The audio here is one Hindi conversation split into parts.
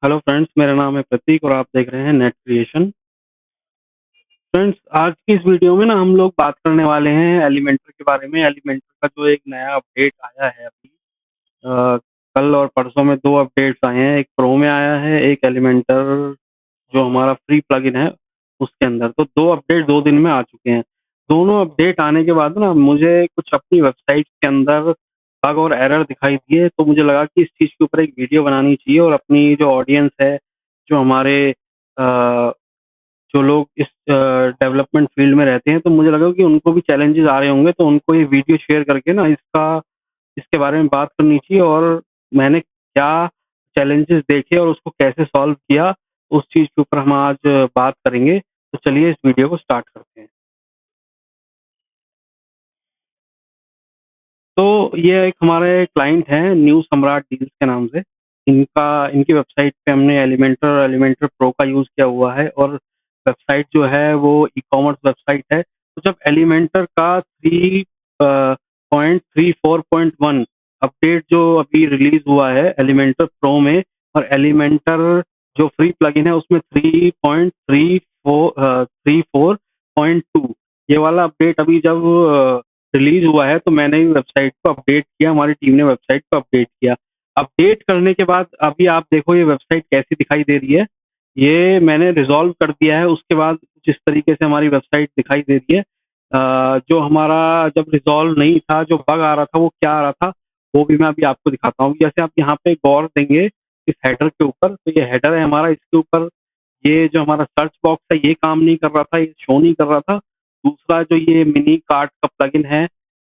हेलो फ्रेंड्स, मेरा नाम है प्रतीक और आप देख रहे हैं नेट क्रिएशन। फ्रेंड्स, आज की इस वीडियो में ना हम लोग बात करने वाले हैं एलिमेंटर के बारे में। एलिमेंटर का जो एक नया अपडेट आया है अभी अ, कल और परसों में 2 अपडेट्स आए हैं। एक प्रो में आया है, एक एलिमेंटर जो हमारा फ्री प्लगइन है उसके अंदर। तो 2 अपडेट 2 दिन में आ चुके हैं। दोनों अपडेट आने के बाद ना मुझे कुछ अपनी वेबसाइट के अंदर बग और एरर दिखाई दिए, तो मुझे लगा कि इस चीज़ के ऊपर एक वीडियो बनानी चाहिए और अपनी जो ऑडियंस है, जो हमारे अ, जो लोग इस डेवलपमेंट फील्ड में रहते हैं, तो मुझे लगा कि उनको भी चैलेंजेस आ रहे होंगे, तो उनको ये वीडियो शेयर करके ना इसके बारे में बात करनी चाहिए और मैंने क्या चैलेंजेस देखे और उसको कैसे सॉल्व किया, उस चीज़ के ऊपर हम आज बात करेंगे। तो चलिए इस वीडियो को स्टार्ट करते हैं। तो ये एक हमारे क्लाइंट हैं न्यू सम्राट डील्स के नाम से। इनकी वेबसाइट पे हमने एलिमेंटर और एलिमेंटर प्रो का यूज़ किया हुआ है और वेबसाइट जो है वो ई-कॉमर्स वेबसाइट है। तो जब एलिमेंटर का 3.34.1 अपडेट जो अभी रिलीज़ हुआ है एलिमेंटर प्रो में, और एलिमेंटर जो फ्री प्लगइन है उसमें 34.2 ये वाला अपडेट अभी जब रिलीज़ हुआ है, तो मैंने भी वेबसाइट को अपडेट किया, हमारी टीम ने वेबसाइट को अपडेट किया। अपडेट करने के बाद अभी आप देखो ये वेबसाइट कैसी दिखाई दे रही है। ये मैंने रिज़ॉल्व कर दिया है, उसके बाद जिस तरीके से हमारी वेबसाइट दिखाई दे रही है। जो हमारा जब रिज़ॉल्व नहीं था, जो बग आ रहा था, वो क्या आ रहा था, वो भी मैं अभी आपको दिखाता हूँ। जैसे आप यहाँ पे गौर देंगे इस हेडर के ऊपर, तो ये हेडर है हमारा, इसके ऊपर ये जो हमारा सर्च बॉक्स है, ये काम नहीं कर रहा था, ये शो नहीं कर रहा था। दूसरा जो ये मिनी कार्ट का प्लगइन है,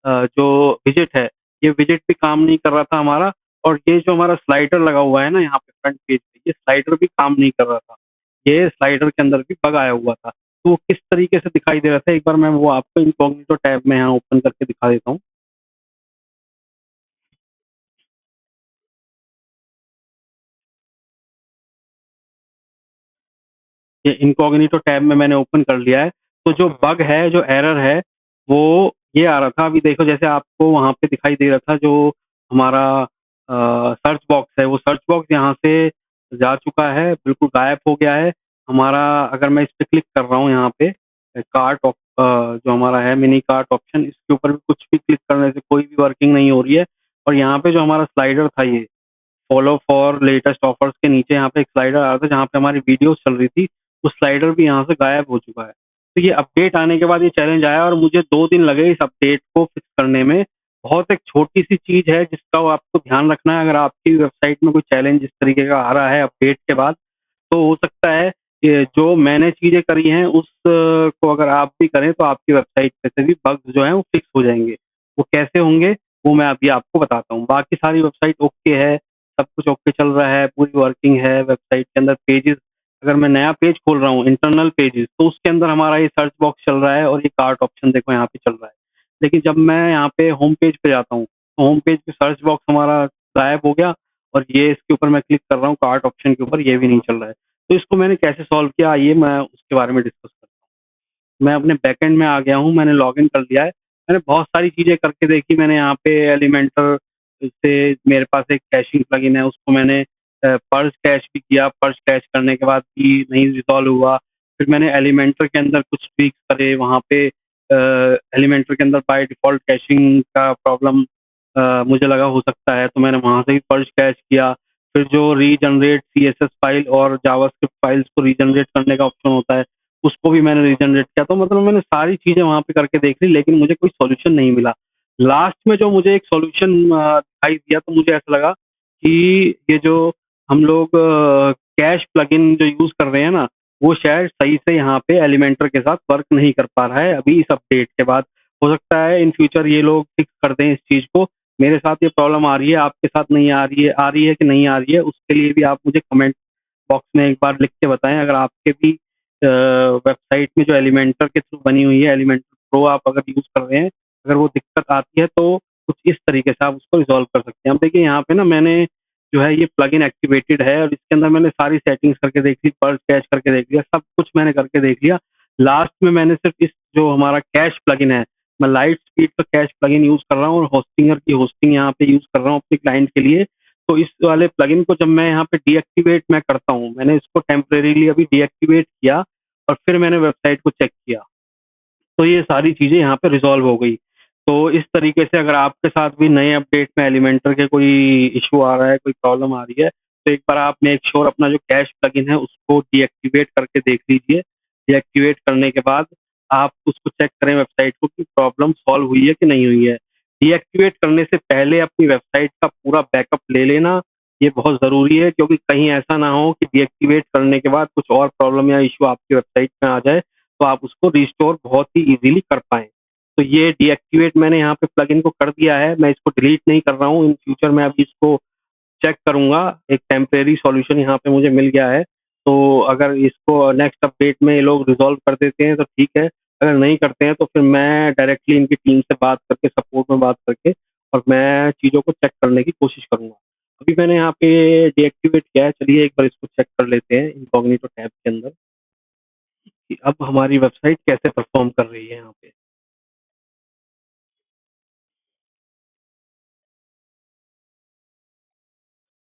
जो विजेट है, ये विजेट भी काम नहीं कर रहा था हमारा। और ये जो हमारा स्लाइडर लगा हुआ है ना यहाँ पे फ्रंट पेज पे, ये स्लाइडर भी काम नहीं कर रहा था। ये स्लाइडर के अंदर भी बग आया हुआ था। तो वो किस तरीके से दिखाई दे रहा था, एक बार मैं वो आपको इनकॉग्निटो टैब में यहाँ ओपन करके दिखा देता हूँ। ये इनकॉग्निटो टैब में मैंने ओपन कर लिया है। तो जो बग है, जो एरर है, वो ये आ रहा था। अभी देखो जैसे आपको वहाँ पे दिखाई दे रहा था, जो हमारा सर्च बॉक्स है, वो सर्च बॉक्स यहाँ से जा चुका है, बिल्कुल गायब हो गया है हमारा। अगर मैं इस पे क्लिक कर रहा हूँ यहाँ पे जो हमारा है मिनी कार्ट ऑप्शन, इसके ऊपर भी कुछ भी क्लिक करने से कोई भी वर्किंग नहीं हो रही है। और यहाँ पे जो हमारा स्लाइडर था, ये फॉलो फॉर लेटेस्ट ऑफर्स के नीचे यहाँ पे एक स्लाइडर आ रहा था जहाँ पे हमारी वीडियोस चल रही थी, वो स्लाइडर भी यहाँ से गायब हो चुका है। तो ये अपडेट आने के बाद ये चैलेंज आया और मुझे 2 दिन लगे इस अपडेट को फिक्स करने में। बहुत एक छोटी-सी चीज़ है जिसका वो आपको ध्यान रखना है। अगर आपकी वेबसाइट में कोई चैलेंज इस तरीके का आ रहा है अपडेट के बाद, तो हो सकता है ये जो मैंने चीज़ें करी हैं को अगर आप भी करें, तो आपकी वेबसाइट पे से भी बग्स जो हैं वो फिक्स हो जाएँगे। वो कैसे होंगे, वो मैं अभी आपको बताता हूँ। बाकी सारी वेबसाइट ओके है, सब कुछ ओके चल रहा है, पूरी वर्किंग है वेबसाइट के अंदर। पेजेज़, अगर मैं नया पेज खोल रहा हूँ इंटरनल पेजेज़, तो उसके अंदर हमारा ये सर्च बॉक्स चल रहा है और ये कार्ट ऑप्शन देखो यहाँ पे चल रहा है। लेकिन जब मैं यहाँ पे होम पेज पे जाता हूँ, तो होम पेज पे सर्च बॉक्स हमारा गायब हो गया और ये इसके ऊपर मैं क्लिक कर रहा हूँ कार्ट ऑप्शन के ऊपर, ये भी नहीं चल रहा है। तो इसको मैंने कैसे सॉल्व किया, आइए मैं उसके बारे में डिस्कस करता हूँ। मैं अपने बैकएंड में आ गया हूँ, मैंने लॉगिन कर लिया है। मैंने बहुत सारी चीज़ें करके देखी। मैंने यहाँ पे एलिमेंटर से मेरे पास एक कैशिंग प्लगइन है, उसको मैंने पर्ज कैश भी किया। पर्ज कैश करने के बाद भी नहीं रिज़ॉल्व हुआ। फिर मैंने एलिमेंटर के अंदर कुछ ट्वीक्स करे, वहाँ पे एलिमेंटर के अंदर बाय डिफ़ॉल्ट कैशिंग का प्रॉब्लम मुझे लगा हो सकता है, तो मैंने वहाँ से भी पर्ज कैश किया। फिर जो रीजनरेट सीएसएस फाइल और जावास्क्रिप्ट फाइल्स को रीजनरेट करने का ऑप्शन होता है, उसको भी मैंने रीजनरेट किया। तो मतलब मैंने सारी चीज़ें वहाँ पे करके देख ली, लेकिन मुझे कोई सॉल्यूशन नहीं मिला। लास्ट में जो मुझे एक सॉल्यूशन दिखाई दिया, तो मुझे ऐसा लगा कि ये जो हम लोग कैश प्लगइन जो यूज़ कर रहे हैं ना, वो शायद सही से यहाँ पे एलिमेंटर के साथ वर्क नहीं कर पा रहा है अभी इस अपडेट के बाद। हो सकता है इन फ्यूचर ये लोग फिक्स कर दें इस चीज़ को। मेरे साथ ये प्रॉब्लम आ रही है, आपके साथ नहीं आ रही है कि नहीं आ रही है, उसके लिए भी आप मुझे कमेंट बॉक्स में एक बार लिख के बताएँ। अगर आपके भी वेबसाइट में जो एलिमेंटर के थ्रू बनी हुई है, एलिमेंटर प्रो आप अगर यूज़ कर रहे हैं, अगर वो दिक्कत आती है, तो कुछ इस तरीके से आप उसको रिज़ॉल्व कर सकते हैं। अब देखिए यहाँ पे ना मैंने जो है ये प्लगइन एक्टिवेटेड है और इसके अंदर मैंने सारी सेटिंग्स करके देख ली, पर्ज कैश करके देख लिया, सब कुछ मैंने करके देख लिया। लास्ट में मैंने सिर्फ़ इस जो हमारा कैश प्लगइन है, मैं लाइट स्पीड का कैश प्लगइन यूज़ कर रहा हूँ और होस्टिंगर की होस्टिंग यहाँ पे यूज़ कर रहा हूँ अपने क्लाइंट के लिए। तो इस वाले प्लगइन को जब मैं यहाँ पे डीएक्टिवेट मैं करता हूँ, मैंने इसको टेम्परेरीली अभी डीएक्टिवेट किया और फिर मैंने वेबसाइट को चेक किया। तो ये सारी चीज़ें यहाँ पे रिज़ॉल्व हो गई। तो इस तरीके से अगर आपके साथ भी नए अपडेट में एलिमेंटर के कोई इश्यू आ रहा है, कोई प्रॉब्लम आ रही है, तो एक बार आप मेक श्योर अपना जो कैश प्लगइन है उसको डीएक्टिवेट करके देख लीजिए। डीएक्टिवेट करने के बाद आप उसको चेक करें वेबसाइट को कि प्रॉब्लम सॉल्व हुई है कि नहीं हुई है। डीएक्टिवेट करने से पहले अपनी वेबसाइट का पूरा बैकअप ले लेना, ये बहुत ज़रूरी है क्योंकि कहीं ऐसा ना हो कि डीएक्टिवेट करने के बाद कुछ और प्रॉब्लम या इश्यू आपकी वेबसाइट में आ जाए, तो आप उसको रिस्टोर बहुत ही ईज़िली कर पाएँ। तो ये डीएक्टिवेट मैंने यहाँ पे प्लगइन को कर दिया है, मैं इसको डिलीट नहीं कर रहा हूँ, इन फ्यूचर मैं अभी इसको चेक करूँगा, एक टेम्परेरी सॉल्यूशन यहाँ पे मुझे मिल गया है। तो अगर इसको नेक्स्ट अपडेट में ये लोग रिज़ॉल्व कर देते हैं तो ठीक है, अगर नहीं करते हैं तो फिर मैं डायरेक्टली इनकी टीम से बात करके, सपोर्ट में बात करके और मैं चीज़ों को चेक करने की कोशिश करूँगा। अभी मैंने यहाँ पे डीएक्टिवेट किया है, चलिए एक बार इसको चेक कर लेते हैं इनकॉग्निटो टैब के अंदर कि अब हमारी वेबसाइट कैसे परफ़ॉर्म कर रही है यहाँ पे।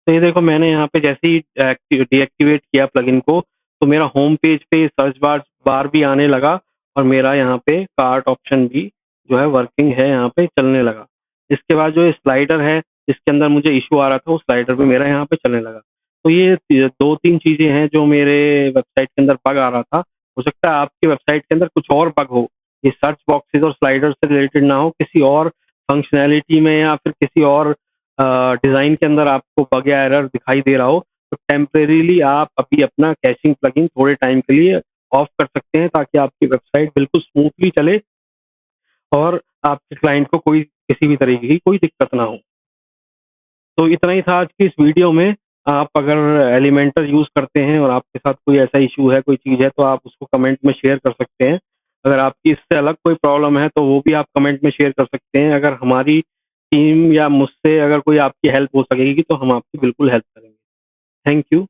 तो ये देखो मैंने यहाँ पे जैसे ही डीएक्टिवेट किया प्लगइन को, तो मेरा होम पेज पे सर्च बार बार भी आने लगा और मेरा यहाँ पे कार्ट ऑप्शन भी जो है वर्किंग है, यहाँ पे चलने लगा। इसके बाद जो ये स्लाइडर है, जिसके अंदर मुझे इश्यू आ रहा था, वो स्लाइडर भी मेरा यहाँ पे चलने लगा। तो ये 2-3 चीज़ें हैं जो मेरे वेबसाइट के अंदर बग आ रहा था। हो सकता है आपकी वेबसाइट के अंदर कुछ और बग हो, ये सर्च बॉक्सेस और स्लाइडर से रिलेटेड ना हो, किसी और फंक्शनैलिटी में या फिर किसी और डिज़ाइन के अंदर आपको बग या एरर दिखाई दे रहा हो, तो टेम्परेरीली आप अभी अपना कैशिंग प्लगइन थोड़े टाइम के लिए ऑफ कर सकते हैं ताकि आपकी वेबसाइट बिल्कुल स्मूथली चले और आपके क्लाइंट को कोई किसी भी तरीके की कोई दिक्कत ना हो। तो इतना ही था आज की इस वीडियो में। आप अगर एलिमेंटर यूज़ करते हैं और आपके साथ कोई ऐसा इश्यू है, कोई चीज़ है, तो आप उसको कमेंट में शेयर कर सकते हैं। अगर आपकी इससे अलग कोई प्रॉब्लम है, तो वो भी आप कमेंट में शेयर कर सकते हैं। अगर हमारी टीम या मुझसे अगर कोई आपकी हेल्प हो सकेगी, तो हम आपकी बिल्कुल हेल्प करेंगे। Thank you.